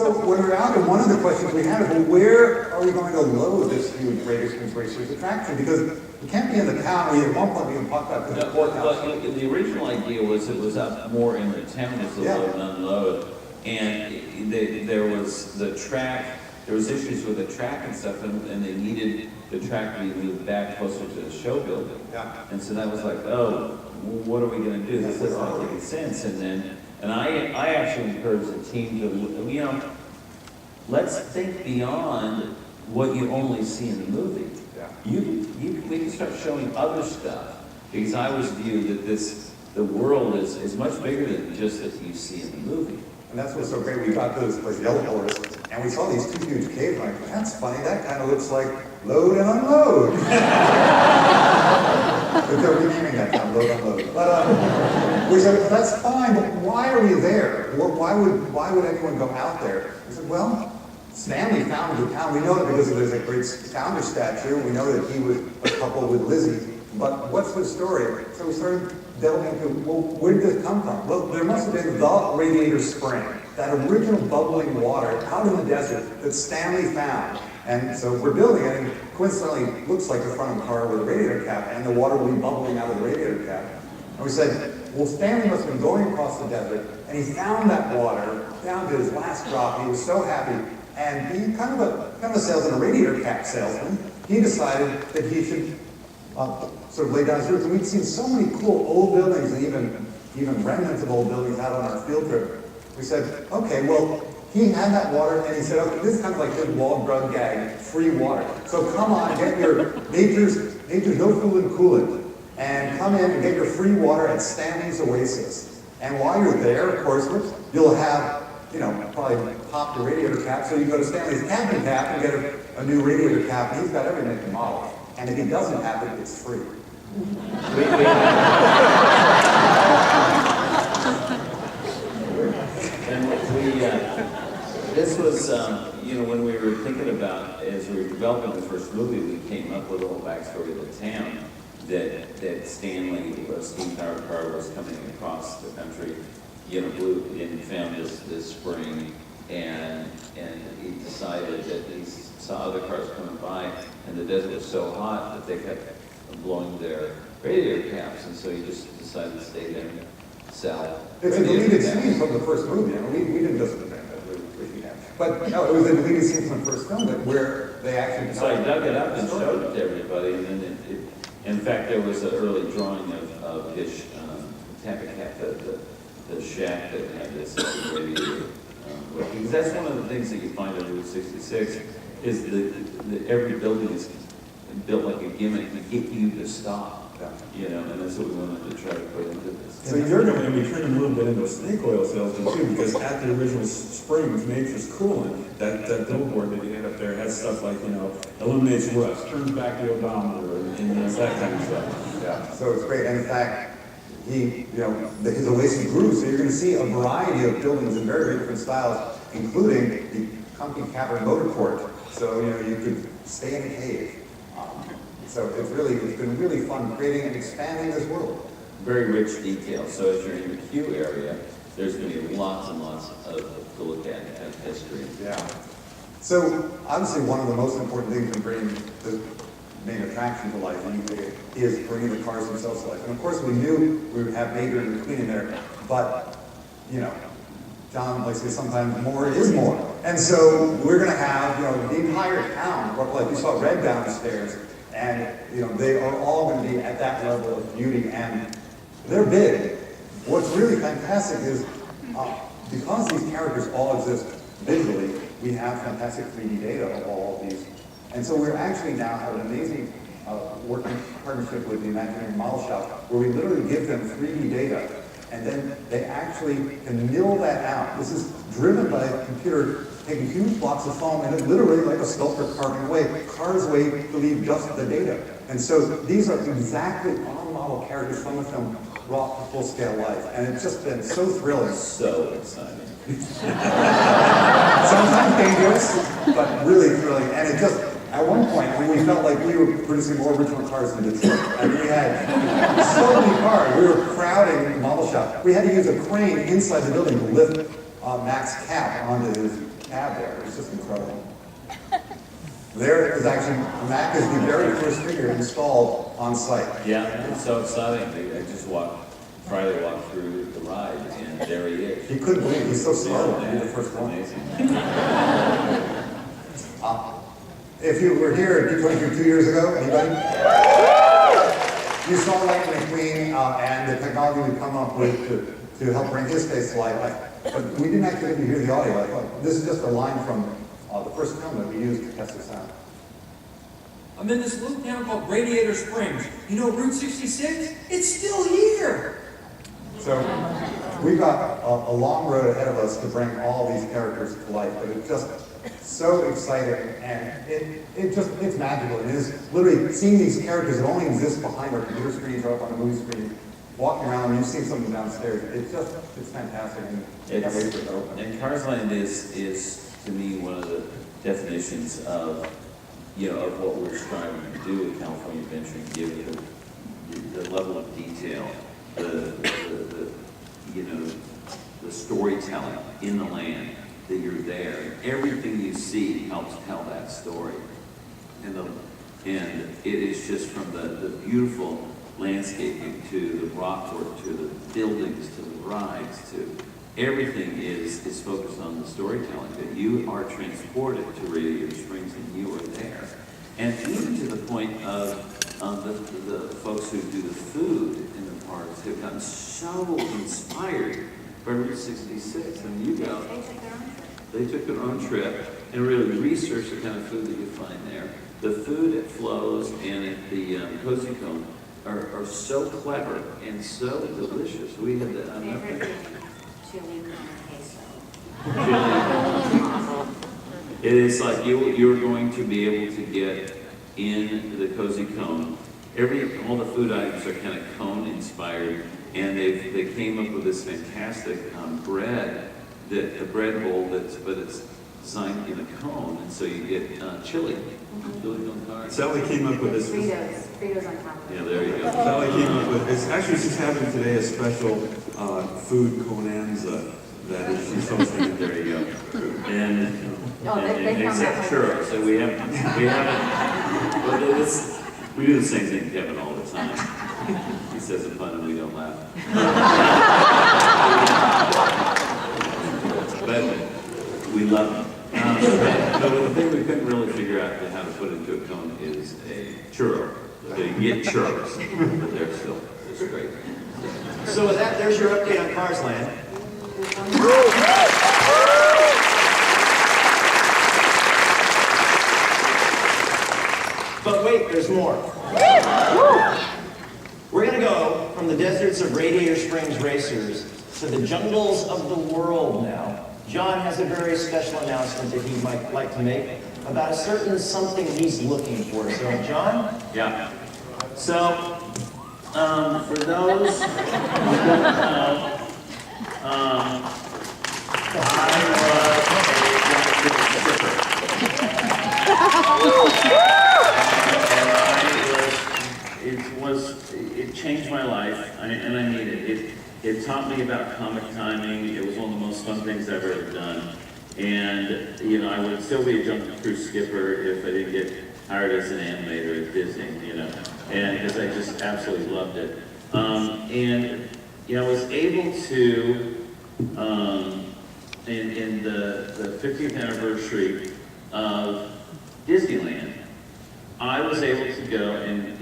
So when we're out there, one of the questions we had is, well, where are we going to load this huge racing attraction? Because we can't be in the town. At one point we can talk about the courthouse. The original idea was it was up more in the town as a load and unload, and there was the track. There was issues with the track and stuff, and they needed the track to be moved back closer to the show building. Yeah. And so that was like, oh, what are we going to do? This doesn't make any sense. And I actually encouraged the team to, you know, let's think beyond what you only see in the movie. Yeah. We can start showing other stuff, because I always view that the world is much bigger than just that you see in the movie. And that's what's so great. We got to this place, Yellow Pillars, and we saw these two huge caves. I'm like, that's funny. That kind of looks like load and unload. But they're renaming that kind of load and unload. But we said, that's fine, but why are we there? Why would anyone go out there? We said, well, Stanley founded the town. We know that because there's a great founder statue. We know that he was a couple with Lizzie. But what's the story? So we started delving into, well, where did this come from? Well, there must have been the radiator spring, that original bubbling water out in the desert that Stanley found. And so we're building it, and coincidentally it looks like the front of a car with a radiator cap, and the water will be bubbling out of the radiator cap. And we said, well, Stanley must have been going across the desert, and he found that water down to his last drop. He was so happy. And being kind of a salesman, a radiator cap salesman, he decided that he should sort of lay down his roots. And we'd seen so many cool old buildings and even remnants of old buildings out on our field trip. We said, okay, well, he had that water, and he said, okay, this is kind of like his wall drug gag, free water. So come on, get your nature's no fool and coolant, and come in and get your free water at Stanley's Oasis. And while you're there, of course, you'll have, you know, probably pop the radiator cap, so you go to Stanley's Cabin Cap and get a new radiator cap, and he's got every make and model. And if he doesn't have it, it's free. This was, you know, when we were thinking about, as we were developing the first movie, we came up with a whole backstory of the town, that Stanley, a steam-powered car, was coming across the country, you know, and found this spring, and he decided that he saw other cars coming by, and the desert was so hot that they kept blowing their radiator caps, and so he just decided to stay there and sell. It's a deleted scene from the first movie. I mean, we didn't just invent that. But no, it was a deleted scene from the first film where they actually. So I dug it up and showed it to everybody, and then in fact, there was an early drawing of his Tappan Cap, the shack that had this radiator. Because that's one of the things that you find on Route 66 is that every building is built like a gimmick to get you to stop. You know, and that's what we wanted to try to put into this. So you're going to be turning a little bit into a snake oil salesman too, because at the original Springs Nature's Coolant, that billboard that you had up there has stuff like, you know, eliminates rust, turns back the odometer, and that kind of stuff. Yeah, so it's great. And in fact, his Oasis grew, so you're going to see a variety of buildings in very, very different styles, including the Comfy Cavern Motor Court. So, you know, you could stay in a cave. So it's been really fun creating and expanding this world. Very rich detail. So as you're in the queue area, there's going to be lots and lots to look at and history. Yeah. So obviously one of the most important things in bringing the main attraction to life is bringing the cars themselves to life. And of course we knew we would have Major and Queen in there, but you know, John likes to say sometimes more is more. And so we're going to have, you know, the entire town, like we saw Red downstairs. And you know, they are all going to be at that level of beauty, and they're big. What's really fantastic is because these characters all exist visually, we have fantastic 3D data of all of these. And so we're actually now have an amazing working partnership with the Imagineering Model Shop, where we literally give them 3D data, and then they actually can mill that out. This is driven by a computer taking huge blocks of foam and it literally, like a sculptor carving away, carves away to leave just the data. And so these are exactly on-model characters from the film brought to full-scale life. And it's just been so thrilling. So exciting. Sometimes dangerous, but really thrilling. And it just, at one point, we felt like we were producing more original cars than Detroit. I mean, we had so many cars. We were crowding the model shop. We had to use a crane inside the building to lift Mac's cap onto his cab there. It's just incredible. There is actually, Mac is the very first figure installed on site. Yeah, it's so exciting. I just Friday walked through the ride, and there he is. He couldn't believe it. He's so startled to be the first one. Amazing. If you were here at D23 2 years ago, anybody? You saw Lightning McQueen and the technology we've come up with to help bring his face to life. But we didn't actually get to hear the audio. This is just a line from the first film that we used to test this out. I'm in this little town called Radiator Springs. You know Route 66? It's still here! So we've got a long road ahead of us to bring all these characters to life, but it's just so exciting, and it's magical. It is literally seeing these characters that only exist behind our computer screens or up on the movie screen, walking around, and you've seen something downstairs. It's fantastic, and can't wait for it to open. And Carsland is to me one of the definitions of of what we're striving to do with California Adventuring, give the level of detail, the storytelling in the land, that you're there. Everything you see helps tell that story. And it is just from the beautiful landscaping to the rock work to the buildings to the rides to everything is focused on the storytelling, that you are transported to Radiator Springs and you are there. And even to the point of the folks who do the food in the parks have gotten so inspired by Route 66. And you go, they took their own trip and really researched the kind of food that you find there. The food at Flo's and at the Cozy Cone are so clever and so delicious. We had the chili con queso. It is like you're going to be able to get in the Cozy Cone. All the food items are kind of cone inspired, and they came up with this fantastic bread, the bread bowl but it's designed in a cone, and so you get chili. Chili con carne. Sally came up with this. Fritos on top of it. Yeah, there you go. Sally came up with, it's actually she's having today a special food bonanza that she's hosting. There you go. And They found that churros. So we haven't. We do the same thing to Kevin all the time. He says a pun and we don't laugh. But we love them. But the thing we couldn't really figure out how to put into a cone is a churro. So you get churros, but they're still just great. So with that, there's your update on Carsland. But wait, there's more. We're going to go from the deserts of Radiator Springs racers to the jungles of the world now. John has a very special announcement that he might like to make about a certain something he's looking for. So, John? Yeah. So, for those who don't know, it changed my life, and I need it. It taught me about comic timing. It was one of the most fun things I've ever done. And, I would still be a Jungle Cruise skipper if I didn't get hired as an animator at Disney, and because I just absolutely loved it. And, I was able to, in the 50th anniversary of Disneyland, I was able to go and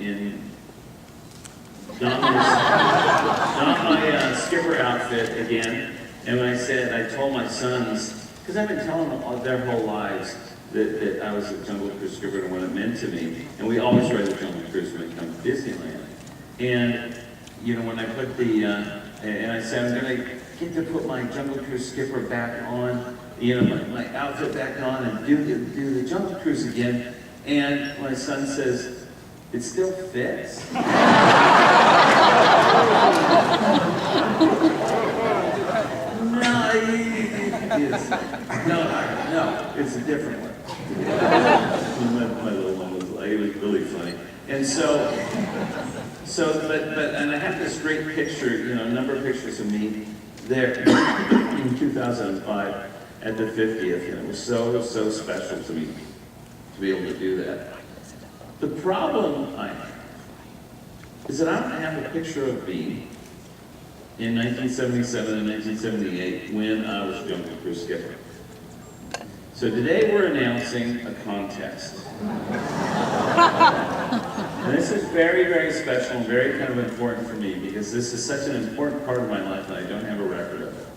don my skipper outfit again. And when I told my sons, because I've been telling them their whole lives that I was a Jungle Cruise skipper and what it meant to me. And we always ride the Jungle Cruise when we come to Disneyland. And, when I put and I said, I'm going to get to put my Jungle Cruise skipper back on, my outfit back on and do the Jungle Cruise again. And my son says, it still fits. No, it's a different one. My little one was really funny. And and I have this great picture, a number of pictures of me there in 2005. at the 50th, and it was so special to me to be able to do that. The problem I have is that I don't have a picture of me in 1977 and 1978 when I was Jungle Cruise skipper. So today we're announcing a contest. And this is very special and very kind of important for me because this is such an important part of my life and I don't have a record of it.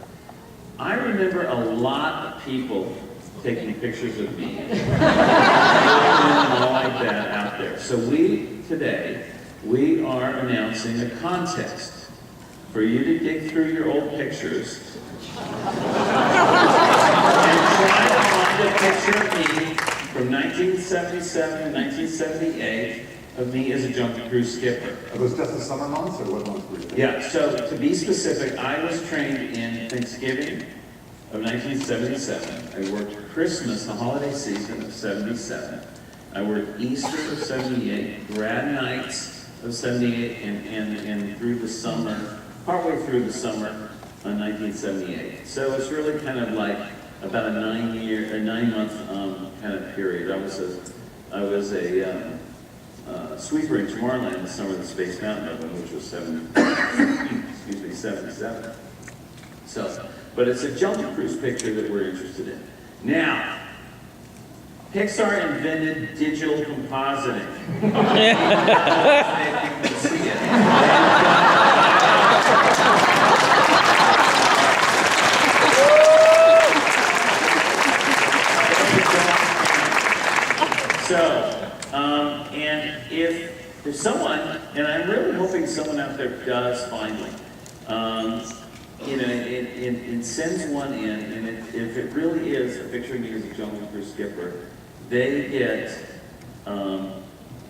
I remember a lot of people taking pictures of me and all like that out there. So today, we are announcing a contest for you to dig through your old pictures and try to find a picture of me from 1977 and 1978 of me as a Jungle Cruise skipper. Are those just the summer months, or what months were you? Yeah, so to be specific, I was trained in Thanksgiving of 1977. I worked Christmas, the holiday season of 77. I worked Easter of 78, grad nights of 78, and through the summer, partway through the summer of 1978. So it's really kind of like about a 9-month kind of period. I was a sweeper in Tomorrowland the summer of the Space Mountain Open, which was 77. So, but it's a Jungle Cruise picture that we're interested in. Now, Pixar invented digital compositing. If you can see it. So, and if someone, and I'm really hoping someone out there does find one, it sends one in, and if it really is a picture of me as a Jungle Cruise skipper, they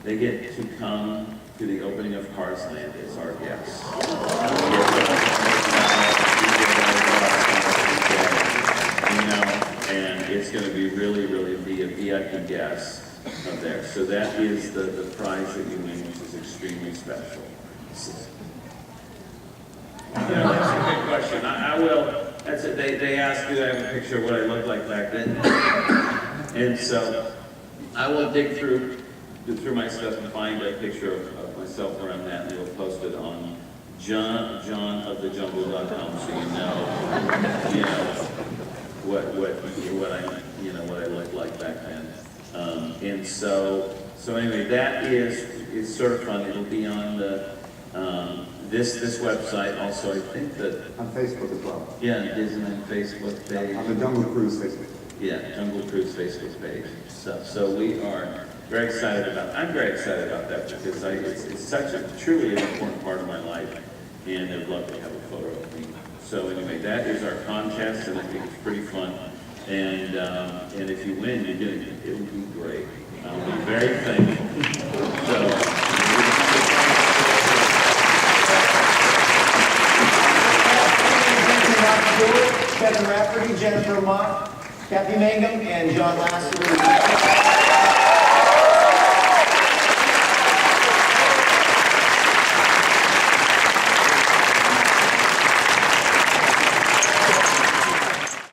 get to come to the opening of Carsland as our guests. And it's going to be really be a VIP guest up there. So that is the prize that you win, which is extremely special. That's a good question. I will. That's it. They asked me to have a picture of what I looked like back then, and so I will dig through my stuff and find a picture of myself around that, and we'll post it on johnofthejungle.com, so you know what I looked like back then. And so anyway, that is sort of fun. It'll be on the this website also. I think that On Facebook as well. yeah, Disneyland Facebook page. On the Jungle Cruise Facebook page. Yeah, Jungle Cruise Facebook page. So we are very excited about. I'm very excited about that because it's such a truly an important part of my life, and I'd love to have a photo of me. So anyway, that is our contest, and I think it's pretty fun. And if you win, it'll be great. I'll be very thankful. So. Kevin Rafferty, Jennifer Mott, Kathy Mangum, and John Lasseter.